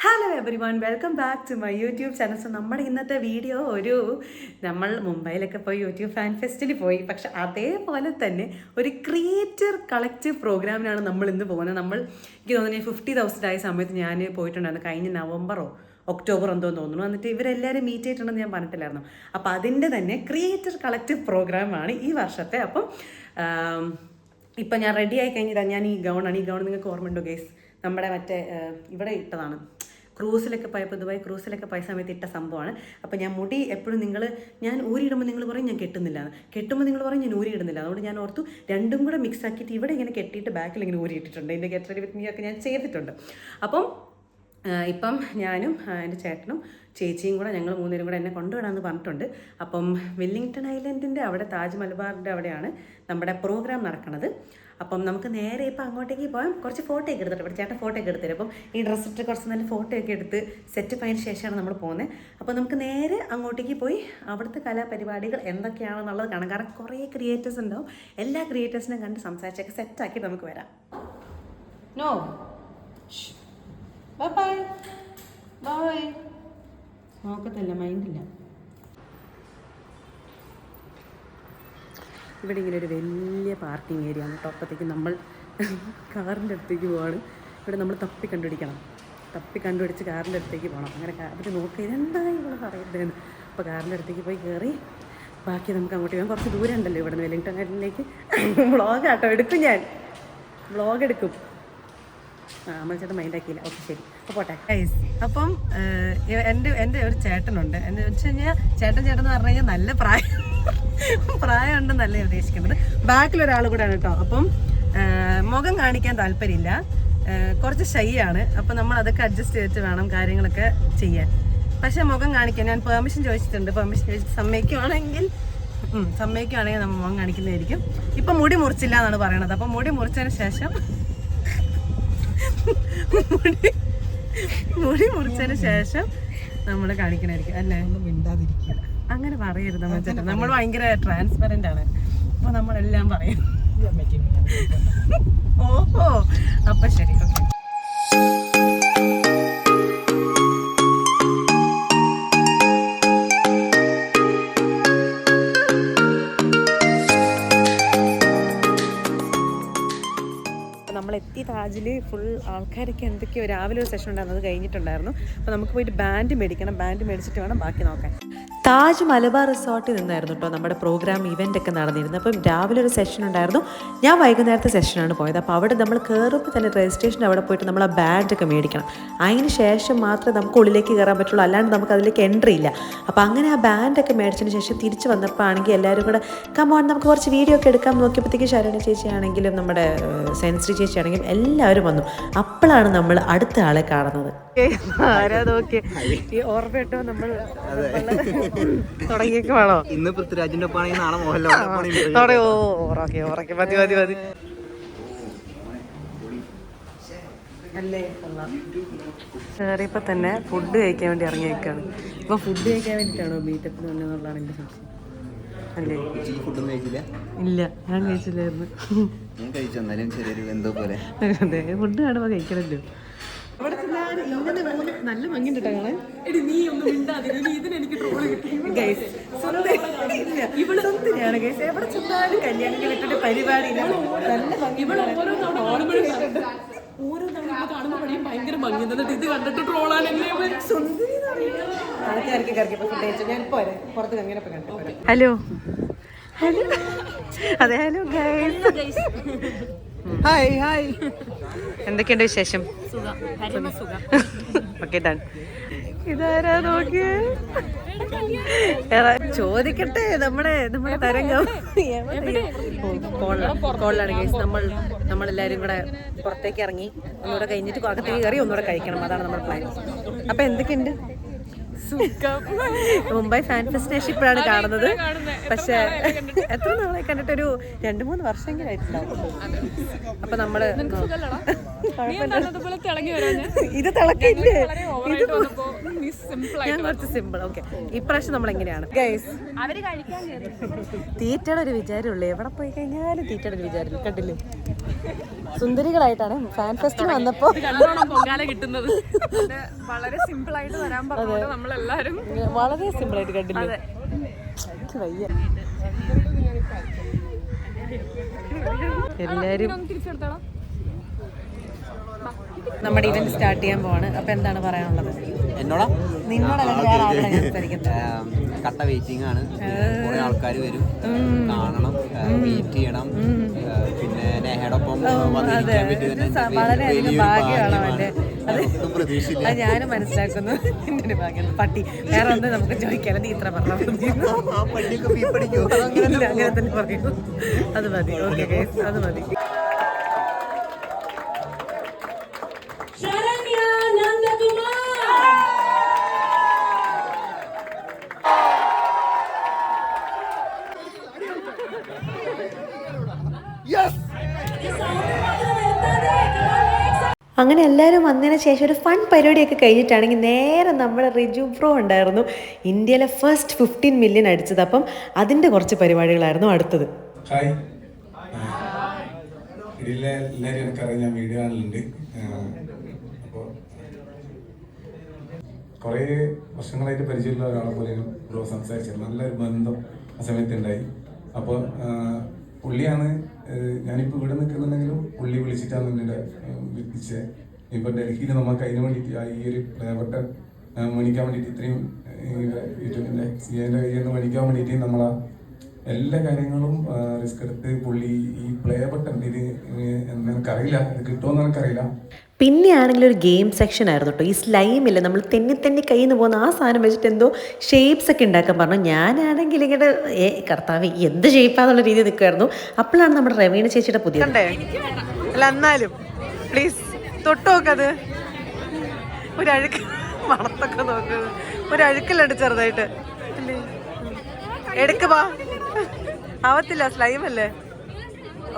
Hello everyone, welcome back to my YouTube channel. So നമ്മുടെ ഇന്നത്തെ video നമ്മൾ മുംബൈയിലൊക്കെ പോയി യൂട്യൂബ് ഫാൻ ഫെസ്റ്റിൽ പോയി. പക്ഷെ അതേപോലെ തന്നെ ഒരു ക്രിയേറ്റർ കളക്റ്റീവ് പ്രോഗ്രാമിനാണ് നമ്മൾ ഇന്ന് പോകുന്നത്. എനിക്ക് തോന്നുന്നു 50,000 ആയ സമയത്ത് ഞാൻ പോയിട്ടുണ്ടായിരുന്നു, കഴിഞ്ഞ നവംബറോ ഒക്ടോബർ എന്തോ തോന്നുന്നു. എന്നിട്ട് ഇവരെല്ലാവരും മീറ്റ് ചെയ്തിട്ടുണ്ടെന്ന് ഞാൻ പറഞ്ഞിട്ടില്ലായിരുന്നു. അപ്പോൾ അതിൻ്റെ തന്നെ ക്രിയേറ്റർ കളക്റ്റീവ് പ്രോഗ്രാമാണ് ഈ വർഷത്തെ. അപ്പം ഇപ്പം ഞാൻ റെഡി ആയി കഴിഞ്ഞിട്ടാണ്. ഞാൻ ഈ ഗൗണാണ്. ഈ ഗൗൺ നിങ്ങൾക്ക് ഓർമ്മയുണ്ടോ ഗേസ്? നമ്മുടെ മറ്റേ ഇവിടെ ഇട്ടതാണ്, ക്രൂസിലൊക്കെ പോയപ്പോൾ ദുബായ് ക്രൂസിലൊക്കെ പോയ സമയത്ത് ഇട്ട സംഭവമാണ്. അപ്പോൾ ഞാൻ മുടി എപ്പോഴും ഞാൻ ഊരിയിടുമ്പോൾ നിങ്ങൾ പറയും ഞാൻ കെട്ടുന്നില്ല, കെട്ടുമ്പോൾ നിങ്ങൾ പറയും ഞാൻ ഊരിയിടുന്നില്ല. അതുകൊണ്ട് ഞാൻ ഓർത്തു രണ്ടും കൂടെ മിക്സ് ആക്കിയിട്ട് ഇവിടെ ഇങ്ങനെ കെട്ടിയിട്ട് ബാക്കിൽ ഇങ്ങനെ ഊരിയിട്ടിട്ടുണ്ട്. എൻ്റെ ഗെറ്റ് റെഡി വിത്ത് മീ ഒക്കെ ഞാൻ ചെയ്തിട്ടുണ്ട്. അപ്പം ഇപ്പം ഞാനും എൻ്റെ ചേട്ടനും ചേച്ചിയും കൂടെ ഞങ്ങൾ മൂന്നുപേരും കൂടെ എന്നെ കൊണ്ടുവിടാമെന്ന് പറഞ്ഞിട്ടുണ്ട്. അപ്പം വെല്ലിംഗ്ടൺ ഐലൻഡിൻ്റെ അവിടെ, താജ് മലബാറിൻ്റെ അവിടെയാണ് നമ്മുടെ പ്രോഗ്രാം നടക്കുന്നത്. അപ്പം നമുക്ക് നേരെ ഇപ്പം അങ്ങോട്ടേക്ക് പോകാം. കുറച്ച് ഫോട്ടോ ഒക്കെ എടുത്തിട്ട് ഇവിടെ ചേട്ടൻ ഫോട്ടോ ഒക്കെ എടുത്തരും. അപ്പം ഈ ഡ്രസ്സ് ഇട്ട് കുറച്ച് നല്ല ഫോട്ടോ ഒക്കെ എടുത്ത് സെറ്റ് ആയതിനു ശേഷമാണ് നമ്മൾ പോകുന്നത്. അപ്പോൾ നമുക്ക് നേരെ അങ്ങോട്ടേക്ക് പോയി അവിടുത്തെ കലാപരിപാടികൾ എന്തൊക്കെയാണെന്നുള്ളത് കാണാം. കാരണം കുറേ ക്രിയേറ്റേഴ്സ് ഉണ്ടാവും. എല്ലാ ക്രിയേറ്റേഴ്സിനെയും കണ്ട് സംസാരിച്ചൊക്കെ സെറ്റാക്കി നമുക്ക് വരാം. No bye bye bye. നോക്കത്തില്ല, മൈൻഡില്ല. ഇവിടെ ഇങ്ങനെ ഒരു വലിയ പാർക്കിംഗ് ഏരിയ ആണ് കേട്ടോ. അപ്പോഴത്തേക്ക് നമ്മൾ കാറിൻ്റെ അടുത്തേക്ക് പോവാണ്. ഇവിടെ നമ്മൾ തപ്പി കണ്ടുപിടിച്ച് കാറിൻ്റെ അടുത്തേക്ക് പോകണം. അങ്ങനെ അവർ നോക്കുക ഇതെന്താ ഇവിടെ പറയുന്നതെന്ന്. അപ്പോൾ കാറിൻ്റെ അടുത്തേക്ക് പോയി കയറി ബാക്കി നമുക്ക് അങ്ങോട്ട് പോകാം. കുറച്ച് ദൂരം ഉണ്ടല്ലോ ഇവിടെ നിന്ന് വെല്ലിംഗ്ടൺ ഐലൻഡിലേക്ക്. വ്ളോഗാട്ടോ എടുക്കും, ഞാൻ വ്ളോഗ് എടുക്കും. നമ്മൾ ചേട്ടൻ മൈൻഡാക്കിയില്ല. ഓക്കെ ശരി, അപ്പോൾ പോട്ടെ ഗൈസ്. അപ്പം എൻ്റെ ഒരു ചേട്ടനുണ്ട്. എന്ന് വെച്ച് കഴിഞ്ഞാൽ ചേട്ടൻ എന്ന് പറഞ്ഞു കഴിഞ്ഞാൽ നല്ല പ്രായമുണ്ടെന്നല്ല ഉദ്ദേശിക്കുന്നത്. ബാക്കിലൊരാൾ കൂടെയാണ് കേട്ടോ. അപ്പം മുഖം കാണിക്കാൻ താല്പര്യമില്ല, കുറച്ച് ഷൈ ആണ്. അപ്പം നമ്മൾ അതൊക്കെ അഡ്ജസ്റ്റ് ചെയ്തിട്ട് വേണം കാര്യങ്ങളൊക്കെ ചെയ്യാൻ. പക്ഷെ മുഖം കാണിക്കാൻ ഞാൻ പെർമിഷൻ ചോദിച്ചിട്ടുണ്ട്. പെർമിഷൻ ചോദിച്ചിട്ട് സമ്മതിക്കുവാണെങ്കിൽ നമ്മൾ മുഖം കാണിക്കുന്നതായിരിക്കും. ഇപ്പം മുടി മുറിച്ചില്ല എന്നാണ് പറയണത്. അപ്പം മുടി മുറിച്ചതിന് ശേഷം നമ്മൾ കാണിക്കണായിരിക്കും അല്ലേ? മിണ്ടാതിരിക്കുക, അങ്ങനെ പറയരുത് ചേട്ടാ. നമ്മൾ ഭയങ്കര ട്രാൻസ്പെറന്റ് ആണ്. അപ്പൊ നമ്മളെല്ലാം പറയും. ഓഹോ, അപ്പൊ ശരി, ഓക്കെ. നമ്മളെത്തി താജിൽ ഫുൾ ആൾക്കാരൊക്കെ എന്തൊക്കെയോ. രാവിലെ ഒരു സെഷൻ ഉണ്ടായിരുന്നു, അത് കഴിഞ്ഞിട്ടുണ്ടായിരുന്നു. അപ്പോൾ നമുക്ക് പോയിട്ട് ബാൻഡ് മേടിക്കണം. ബാൻഡ് മേടിച്ചിട്ട് വേണം ബാക്കി നോക്കാൻ. താജ് മലബാർ റിസോർട്ടിൽ നിന്നായിരുന്നു കേട്ടോ നമ്മുടെ പ്രോഗ്രാം ഇവൻ്റ് ഒക്കെ നടന്നിരുന്നത്. അപ്പം രാവിലെ ഒരു സെഷൻ ഉണ്ടായിരുന്നു, ഞാൻ വൈകുന്നേരത്തെ സെഷനാണ് പോയത്. അപ്പോൾ അവിടെ നമ്മൾ കയറുമ്പോൾ തന്നെ രജിസ്ട്രേഷൻ അവിടെ പോയിട്ട് നമ്മൾ ആ ബാൻഡൊക്കെ മേടിക്കണം. അതിന് ശേഷം മാത്രമേ നമുക്ക് ഉള്ളിലേക്ക് കയറാൻ പറ്റുള്ളൂ, അല്ലാണ്ട് നമുക്ക് അതിലേക്ക് എൻട്രി ഇല്ല. അപ്പോൾ അങ്ങനെ ആ ബാൻഡൊക്കെ മേടിച്ചതിന് ശേഷം തിരിച്ച് വന്നപ്പോൾ ആണെങ്കിൽ എല്ലാവരും കൂടെ കമോൺ നമുക്ക് കുറച്ച് വീഡിയോ ഒക്കെ എടുക്കാൻ നോക്കിയപ്പോഴത്തേക്ക് ശരണ ചേച്ചിയാണെങ്കിലും നമ്മുടെ സെൻശ്രീ ചേച്ചിയാണെങ്കിലും എല്ലാവരും വന്നു. അപ്പോഴാണ് നമ്മൾ അടുത്ത ആളെ കാണുന്നത്. ആരാ നോക്കിയേ ഈ ഓർമ്മയിട്ടോ നമ്മൾ തുടങ്ങിയൊക്കെ വേണോ? ഇന്ന് പൃഥ്വിരാജിന്റെ ഒപ്പാണെങ്കിൽ നാളെ മോഹൻലാൽ. മതി അല്ലേ? കയറിയപ്പോ തന്നെ ഫുഡ് കഴിക്കാൻ വേണ്ടി ഇറങ്ങി വെക്കാണ്. ഇപ്പൊ ഫുഡ് കഴിക്കാൻ വേണ്ടിട്ടാണോ മീറ്റപ്പിന് വന്നതെന്നുള്ളതാണ് എന്റെ സംശയം. അല്ലേ? ഇല്ല, ഞാൻ കഴിച്ചില്ലായിരുന്നു. അതെ, ഫുഡ് കാണുമ്പോ കഴിക്കണല്ലോ. നല്ല ഭംഗിയുണ്ട് കാണാൻ. എവിടെ ചെന്നാലും കല്യാണത്തിൽ ഇട്ടിട്ട് പരിപാടിയില്ല. നല്ല ഭംഗി. ഓരോ തവണ കാണുമ്പോൾ ഭയങ്കര ഭംഗി. എന്നിട്ട് ഇത് കണ്ടിട്ട് ട്രോളാനല്ലേ സുന്ദരി ആൾക്കാർക്ക് കറക്കിയപ്പോ ഫുഡ് കഴിച്ചു. ഞാൻ പോരെ പുറത്ത് അങ്ങനെ കണ്ടു. ഹലോ ഹലോ, അതെ ഹലോ ഗൈസ്. ഹായ് ഹായ്, എന്തൊക്കെയുണ്ട് വിശേഷം? Okay done. ഇതാരാ നോക്കിയേ? ചോദിക്കട്ടെ, നമ്മുടെ തരംഗം കോളിലാണ് ഗൈസ്. നമ്മളെല്ലാവരും കൂടെ പുറത്തേക്ക് ഇറങ്ങി ഒന്നുകൂടെ കഴിഞ്ഞിട്ട് അകത്തേക്ക് കയറി ഒന്നുകൂടെ കഴിക്കണം. അതാണ് നമ്മുടെ പ്ലാൻ. അപ്പൊ എന്തൊക്കെയുണ്ട്? മുംബൈ ഫാൻ ഫെസ്റ്റിനേഷൻ ഇപ്പോഴാണ് കാണുന്നത്. പക്ഷെ എത്ര നാളെ കണ്ടിട്ടൊരു 2-3 വർഷമെങ്കിലും ആയിട്ടുണ്ടാവും. അപ്പൊ നമ്മള് ഇത് തിളക്കില്ലേ? ഞാൻ കുറച്ച് സിമ്പിൾ. ഓക്കെ, ഇപ്രാവശ്യം നമ്മൾ എങ്ങനെയാണ് ഗൈസ്? തീറ്റയുടെ ഒരു വിചാരമുള്ളൂ. എവിടെ പോയി കഴിഞ്ഞാലും തീറ്റയുടെ ഒരു വിചാരം. കണ്ടില്ലേ, സുന്ദരികളായിട്ടാണ് ഫാൻ ഫെസ്റ്റിന് വന്നപ്പോ കിട്ടുന്നത്. വളരെ സിമ്പിൾ ആയിട്ട് വരാൻ പറഞ്ഞത് നമ്മളെല്ലാരും വളരെ സിമ്പിൾ ആയിട്ട് കണ്ടില്ലേ. വയ്യ എല്ലാരും. നമ്മുടെ ഇവന്റ് സ്റ്റാർട്ട് ചെയ്യാൻ പോവാണ്. അപ്പൊ എന്താണ് പറയാനുള്ളത്? എന്നോടാ നിന്നോടല്ല, വേറെ ആരോടാ ഞാൻ സംസാരിക്കുന്നത്? കട്ട വെയിറ്റിംഗ് ആണ്. കുറെ ആൾക്കാർ വരും, കാണണം, മീറ്റ് ചെയ്യണം. പിന്നെ നെഹയോടൊപ്പം വന്നിരിക്കാൻ പറ്റിയത് വളരെയധികം ഭാഗ്യമാണ് അവന്റെ. അത് ഞാനും മനസ്സിലാക്കുന്നു. എന്റെ ഒരു ഭാഗ്യം. പട്ടി വേറെ ഒന്നും നമുക്ക് ചോദിക്കാൻ, നീ ഇത്ര പറഞ്ഞാൽ അങ്ങനെ തന്നെ പറയൂ. അത് മതി. ഓക്കെ, അത് മതി. അങ്ങനെ എല്ലാവരും വന്നതിന് ശേഷം ഒരു ഫൺ പരിപാടിയൊക്കെ കഴിഞ്ഞിട്ടാണെങ്കിൽ നേരെ നമ്മുടെ റിജു ബ്രോ ഉണ്ടായിരുന്നു, ഇന്ത്യയിലെ ഫസ്റ്റ് 15 മില്യൺ അടിച്ചത്. അപ്പം അതിൻ്റെ കുറച്ച് പരിപാടികളായിരുന്നു അടുത്തത്. ഹായ്, ഇതിലെ എല്ലാവരും എനിക്കറിയാം, ഞാൻ വീഡിയോ കാണലുണ്ട്. അപ്പോൾ കുറേ വർഷങ്ങളായിട്ട് പരിചയമുള്ള ഒരാളെ പോലെയും ബ്രോ സംസാരിച്ചത്. നല്ലൊരു ബന്ധം ആ സമയത്ത് ഉണ്ടായി. അപ്പോൾ പുള്ളിയാണ്, ഞാനിപ്പോൾ ഇവിടെ നിൽക്കുന്നുണ്ടെങ്കിലും പുള്ളി വിളിച്ചിട്ടാണ് എന്നോട് വിളിച്ചത്. ഇപ്പോൾ ഡൽഹിയിൽ നമുക്ക് അതിന് വേണ്ടിയിട്ട് ഈ ഒരു പ്ലേബട്ടൺ മേടിക്കാൻ വേണ്ടിയിട്ട് ഇത്രയും യൂട്യൂബിൻ്റെ സിഐൻ്റെ കയ്യിൽ നിന്ന് മേടിക്കാൻ വേണ്ടിയിട്ട് നമ്മളാ എല്ലാ കാര്യങ്ങളും റിസ്ക് എടുത്ത് പുള്ളി ഈ പ്ലേ ബട്ടൺ ഇത് എനിക്കറിയില്ല, ഇത് കിട്ടുമെന്ന് എനിക്കറിയില്ല. പിന്നെ ആണെങ്കിൽ ഒരു ഗെയിം സെക്ഷൻ ആയിരുന്നു കേട്ടോ. ഈ സ്ലൈമില്ല, നമ്മൾ തെന്നി കയ്യിൽ നിന്ന് പോകുന്ന ആ സാധനം വെച്ചിട്ട് എന്തോ ഷേപ്സ് ഒക്കെ ഉണ്ടാക്കാൻ പറഞ്ഞു. ഞാനാണെങ്കിൽ ഇങ്ങനെ കർത്താവ് എന്ത് ഷേപ്പാന്നുള്ള രീതിയിൽ നിൽക്കുമായിരുന്നു. അപ്പോഴാണ് നമ്മുടെ റവീണ ചേച്ചിയുടെ പുതിയ അല്ല, എന്നാലും പ്ലീസ് തൊട്ട് നോക്കത്. ഒരു അഴുക്ക് മണത്തൊക്കെ നോക്ക്, ഒരു അഴുക്കലുണ്ട് ചെറുതായിട്ട്. എടുക്കുവാ, ആവത്തില്ല, സ്ലൈം അല്ലേ.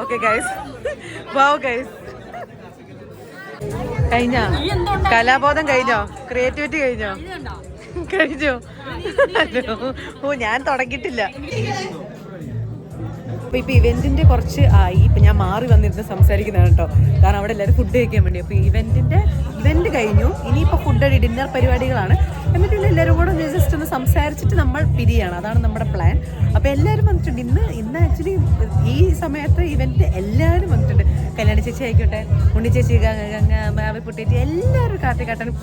ഓക്കെ ഗൈസ്, വാവ് ഗൈസ്. കഴിഞ്ഞോ കലാബോധം? കഴിഞ്ഞോ ക്രിയേറ്റിവിറ്റി? കഴിഞ്ഞോ? ഓ, ഞാൻ തുടങ്ങിയിട്ടില്ല. അപ്പോൾ ഇപ്പോൾ ഇവൻറ്റിൻ്റെ കുറച്ച് ആയി. ഇപ്പം ഞാൻ മാറി വന്നിരുന്ന് സംസാരിക്കുന്നതാണ് കേട്ടോ, കാരണം അവിടെ എല്ലാവരും ഫുഡ് കഴിക്കാൻ വേണ്ടി. അപ്പോൾ ഇവൻറ്റ് കഴിഞ്ഞു, ഇനിയിപ്പോൾ ഫുഡ് ഡിന്നർ പരിപാടികളാണ്. എന്നിട്ട് എല്ലാവരും കൂടെ ജസ്റ്റ് ഒന്ന് സംസാരിച്ചിട്ട് നമ്മൾ പിരിയാണ്. അതാണ് നമ്മുടെ പ്ലാൻ. അപ്പോൾ എല്ലാവരും വന്നിട്ടുണ്ട്. ഇന്ന് ആക്ച്വലി ഈ സമയത്ത് ഇവൻറ്റ് എല്ലാവരും വന്നിട്ടുണ്ട്. കല്യാണ ചേച്ചി ആയിക്കോട്ടെ, ഉണ്ണി ചേച്ചി, മാവിക്കുട്ടിയേച്ചി, എല്ലാവരും, കാർത്തികാട്ടനും,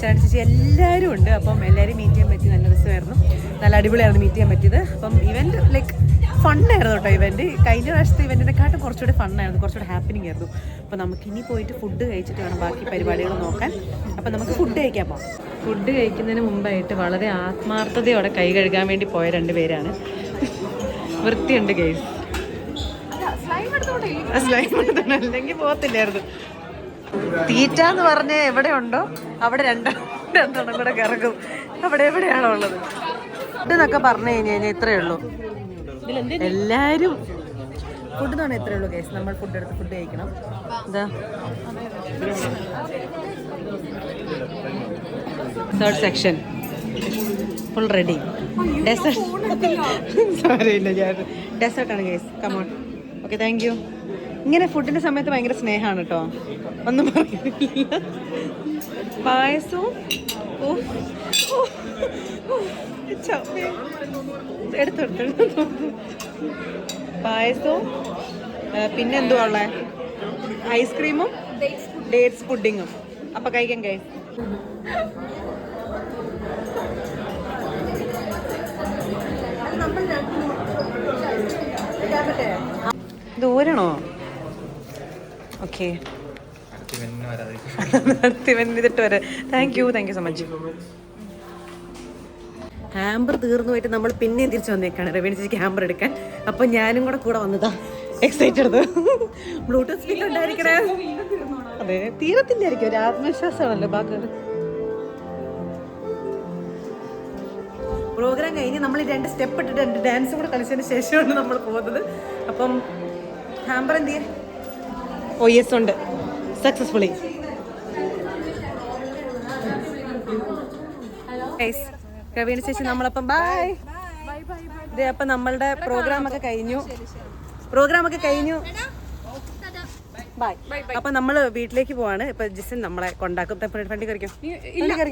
ചാണി ചേച്ചി, എല്ലാവരും ഉണ്ട്. അപ്പം എല്ലാവരും മീറ്റ് ചെയ്യാൻ പറ്റി. നല്ല രസമായിരുന്നു, നല്ല അടിപൊളിയായിരുന്നു മീറ്റ് ചെയ്യാൻ പറ്റിയത്. അപ്പം ഇവൻറ്റ് ലൈക്ക് ഫണ്ണായിരുന്നു കേട്ടോ. ഇവൻറ്റ് കഴിഞ്ഞ പ്രാവശ്യത്തെ ഇവൻറ്റിനെക്കാട്ടും കുറച്ചുകൂടി ഫണ്ണായിരുന്നു, കുറച്ചുകൂടി ഹാപ്പനിങ് ആയിരുന്നു. അപ്പോൾ നമുക്കിനി പോയിട്ട് ഫുഡ് കഴിച്ചിട്ട് വേണം ബാക്കി പരിപാടികൾ നോക്കാൻ. അപ്പോൾ നമുക്ക് ഫുഡ് കഴിക്കാൻ പോകാം. ഫുഡ് കഴിക്കുന്നതിന് മുമ്പായിട്ട് വളരെ ആത്മാർത്ഥതയോടെ കൈ കഴുകാൻ വേണ്ടി പോയ 2 പേരാണ്. വൃത്തിയുണ്ട് ഗൈസ്. സ്ലൈം എടുത്തോണ്ട് അല്ലെങ്കിൽ പോകത്തില്ലായിരുന്നു. തീറ്റ എന്ന് പറഞ്ഞ് എവിടെ ഉണ്ടോ അവിടെ രണ്ടെണ്ണം കൂടെ കിറക്കും. അവിടെ എവിടെയാണോ ഉള്ളത് ഫുഡ് എന്നൊക്കെ പറഞ്ഞു കഴിഞ്ഞാൽ ഇത്രയേ ഉള്ളൂ. എല്ലാവരും ഫുഡ് എന്ന് പറഞ്ഞാൽ ഇത്രയേ ഉള്ളൂ ഗൈസ്. നമ്മൾ ഫുഡ് എടുത്ത് ഫുഡ് കഴിക്കണം. എന്താ third section full ready. Dessert sorry ഇല്ല, ഞാൻ ഡെസേർട്ടാണ് guys. Come on. Okay, thank you. ഇങ്ങനെ ഫുഡിൻ്റെ സമയത്ത് ഭയങ്കര സ്നേഹമാണ് കേട്ടോ, ഒന്നും പറയുന്നില്ല. പായസവും എടുത്തെടുത്തു പായസവും പിന്നെ എന്തുവാ ഉള്ളത്, ഐസ്ക്രീമും ഡേറ്റ്സ് പുഡിങ്ങും. അപ്പം കഴിക്കാം ഗൈസ്. ദൂരണോ? ഓക്കെ, ഇതിട്ട് വരെ. Thank you so much. Hamper തീർന്നു പോയിട്ട് നമ്മൾ പിന്നെയും തിരിച്ചു വന്നേക്കാണ് റവീണ ചേച്ചിക്ക് ഹാമ്പർ എടുക്കാൻ. അപ്പം ഞാനും കൂടെ വന്നതാ, എക്സൈറ്റഡ്. Bluetooth speaker ഉണ്ടായിരിക്കണേ. അതെ, തീരത്തില്ലായിരിക്കും, ഒരു ആത്മവിശ്വാസമാണല്ലോ. ബാക്കി പ്രോഗ്രാം കഴിഞ്ഞ് നമ്മൾ 2 സ്റ്റെപ്പ് ഇട്ടിട്ട് 2 ഡാൻസും കൂടെ കളിച്ചതിന് ശേഷമാണ് നമ്മൾ പോകുന്നത്. അപ്പം ഹാമ്പർ എന്ത് ചെയ്യാം? ഓ യെസ് ഉണ്ട്, സക്സസ്ഫുള്ളി. കവിന ചേച്ചി നമ്മളപ്പം ബൈ. ഇതേ അപ്പം നമ്മളുടെ പ്രോഗ്രാം ഒക്കെ കഴിഞ്ഞു. ബൈ. അപ്പൊ നമ്മള് വീട്ടിലേക്ക് പോവാണ്. ഇപ്പൊ ജിസൻ നമ്മളെ കൊണ്ടാക്കും. ഫ്രണ്ടിൽ കയറിക്കോ.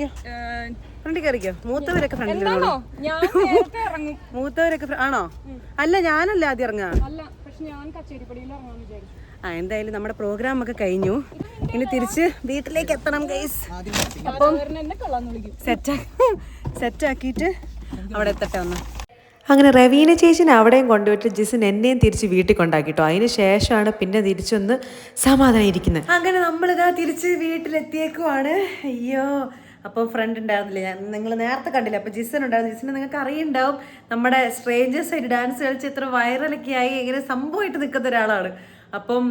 മൂത്തവരൊക്കെ ആണോ? അല്ല, ഞാനല്ല ആദ്യം ഇറങ്ങാ. എന്തായാലും നമ്മുടെ പ്രോഗ്രാം ഒക്കെ കഴിഞ്ഞു. ഇനി തിരിച്ച് വീട്ടിലേക്ക് എത്തണം ഗൈസ്. അപ്പം സെറ്റാക്കിയിട്ട് അവിടെ എത്തട്ടെ ഒന്ന്. അങ്ങനെ റവീന ചേച്ചിനെ അവിടെയും കൊണ്ടുപോയിട്ട് ജിസൻ എന്നെയും തിരിച്ച് വീട്ടിൽ കൊണ്ടാക്കിട്ടോ. അതിന് ശേഷമാണ് പിന്നെ തിരിച്ചൊന്ന് സമാധാനം ഇരിക്കുന്നത്. അങ്ങനെ നമ്മളിതാ തിരിച്ച് വീട്ടിലെത്തിയേക്കുവാണ്. അയ്യോ, അപ്പോൾ ഫ്രണ്ട് ഉണ്ടായിരുന്നില്ല, നിങ്ങൾ നേരത്തെ കണ്ടില്ല. അപ്പോൾ ജിസൻ ഉണ്ടായിരുന്നു. ജിസനെ നിങ്ങൾക്ക് അറിയുണ്ടാവും, നമ്മുടെ സ്ട്രേഞ്ചേഴ്സ് ആയിട്ട് ഡാൻസ് കളിച്ച് ഇത്ര വൈറലൊക്കെ ആയി ഇങ്ങനെ സംഭവമായിട്ട് നിൽക്കുന്ന ഒരാളാണ്. അപ്പം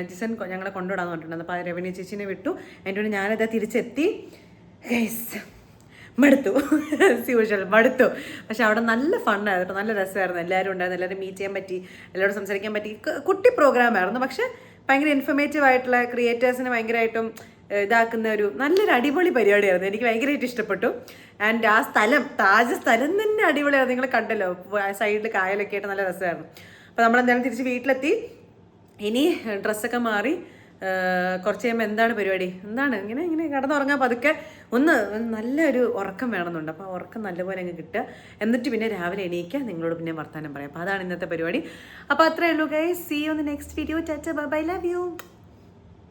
ജിസൻ ഞങ്ങളെ കൊണ്ടുവിടാന്ന് പറഞ്ഞിട്ടുണ്ടായിരുന്നു. അപ്പോൾ രവീന ചേച്ചിനെ വിട്ടു. എൻ്റെ കൂടെ ഞാനിതാ തിരിച്ചെത്തി. ഗൈസ് മടുത്തു, യൂഷ്വൽ മടുത്തു. പക്ഷെ അവിടെ നല്ല ഫണ്ണായിരുന്നു, നല്ല രസമായിരുന്നു. എല്ലാവരും ഉണ്ടായിരുന്നു, എല്ലാവരും മീറ്റ് ചെയ്യാൻ പറ്റി, എല്ലാവരും സംസാരിക്കാൻ പറ്റി. കുട്ടി പ്രോഗ്രാമായിരുന്നു, പക്ഷെ ഭയങ്കര ഇൻഫർമേറ്റീവ് ആയിട്ടുള്ള, ക്രിയേറ്റേഴ്സിനെ ഭയങ്കരമായിട്ടും ഇതാക്കുന്ന ഒരു നല്ലൊരു അടിപൊളി പരിപാടിയായിരുന്നു. എനിക്ക് ഭയങ്കരമായിട്ട് ഇഷ്ടപ്പെട്ടു. ആൻഡ് ആ സ്ഥലം, താജ് സ്ഥലം തന്നെ അടിപൊളിയായിരുന്നു. നിങ്ങൾ കണ്ടല്ലോ, സൈഡിൽ കായലൊക്കെ ആയിട്ട് നല്ല രസമായിരുന്നു. അപ്പോൾ നമ്മളെന്തായാലും തിരിച്ച് വീട്ടിലെത്തി. ഇനി ഡ്രസ്സൊക്കെ മാറി കുറച്ച് കഴിയുമ്പോൾ എന്താണ് പരിപാടി, ഇങ്ങനെ കിടന്നുറങ്ങാൻ പതുക്കെ ഒന്ന് നല്ലൊരു ഉറക്കം വേണമെന്നുണ്ട്. അപ്പോൾ ആ ഉറക്കം നല്ലപോലെ അങ്ങ് കിട്ടുക. എന്നിട്ട് പിന്നെ രാവിലെ എണീക്കുക, നിങ്ങളോട് പിന്നെ വർത്താനം പറയാം. അപ്പോൾ അതാണ് ഇന്നത്തെ പരിപാടി. അപ്പോൾ അത്രയേ ഉള്ളൂ guys. See you on the next video. Tata bye bye, love U.